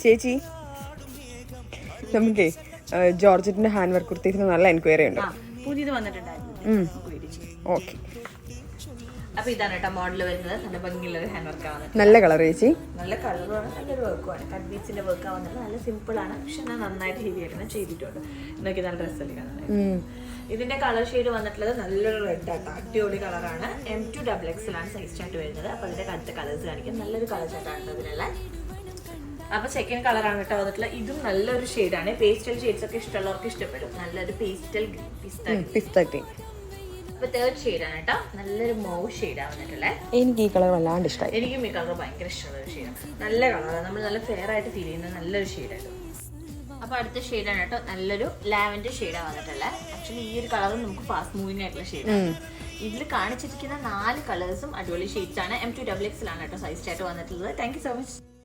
ചേച്ചി നമുക്കേ ജോർജറ്റിന്റെ hand work കുർത്തീസിന് നല്ല എൻക്വയറി ഉണ്ട്. പുതിയത് വന്നിട്ടുണ്ടായിരുന്നു. ഓക്കെ. അപ്പൊ ഇതാണ് കേട്ടോ മോഡൽ വരുന്നത്. നല്ല ഭംഗിയുള്ള ഒരു ഹാൻഡ് വർക്ക് ആണ്. നല്ല കളർ ചേച്ചി. നല്ല കളറുമാണ്, നല്ലൊരു വർക്കുമാണ്. കട്ട് ബീച്ചിന്റെ വർക്ക് ആവുന്നത് നല്ല സിമ്പിൾ ആണ്, പക്ഷെ നന്നായിട്ട് ഹെവി ആയിട്ട് ചെയ്തിട്ടുണ്ട്. ഇതൊക്കെ നല്ല ഡ്രസ്സല്ലേ കാണുന്നത്. ഇതിന്റെ കളർ ഷെയ്ഡ് വന്നിട്ടുള്ളത് നല്ലൊരു റെഡ് ആട്ടോ, അടിപൊളി കളറാണ്. M2XXL ആണ് സൈസ് ചാർട്ട് വരുന്നത്. അപ്പൊ അതിന്റെ അടുത്ത കളേഴ്സ് കാണിക്കും. നല്ലൊരു കളർ ചാർട്ടാണ് ഇതിനുള്ള. അപ്പൊ സെക്കൻഡ് കളറാണ് കേട്ടോ വന്നിട്ടുള്ളത്. ഇതും നല്ലൊരു ഷെയ്ഡാണ്. പേസ്റ്റൽ ഷെയ്ഡ്സ് ഒക്കെ ഇഷ്ടമുള്ളവർക്ക് ഇഷ്ടപ്പെടും. നല്ലൊരു പേസ്റ്റൽ പിസ്ത ഗ്രീൻ. അപ്പൊ തേർഡ് ഷെയ്ഡാണ് കേട്ടോ, നല്ലൊരു മൗ ഷെയ്ഡാണ് വന്നിട്ടുള്ളത്. എനിക്ക് ഈ കളർ വല്ലാണ്ട് ഇഷ്ടമായി. എനിക്കും ഈ കളർ ഭയങ്കര ഇഷ്ടമുള്ള ഒരു ഷെയ്ഡാണ്. നല്ല കളറാണ്, നമ്മൾ നല്ല ഫെയർ ആയിട്ട് ഫീൽ ചെയ്യുന്ന നല്ലൊരു ഷെയ്ഡാണ്. അപ്പൊ അടുത്ത ഷെയ്ഡാണ് കേട്ടോ, നല്ലൊരു ലാവൻഡർ ഷെയ്ഡാണ് വന്നിട്ടുള്ളത്. ആക്ച്വലി ഈ ഒരു കളറും നമുക്ക് ഫാസ്റ്റ് മൂവിംഗ് ആയിട്ടുള്ള ഷെയ്ഡാണ്. ഇതിൽ കാണിച്ചിരിക്കുന്ന 4 കളേഴ്സും അടിപൊളി ഷെയ്ഡ്സ് ആണ്. M2XXL ആണ് കേട്ടോ സൈസ് ചാർട്ട് വന്നിട്ടുള്ളത്. Thank you so much.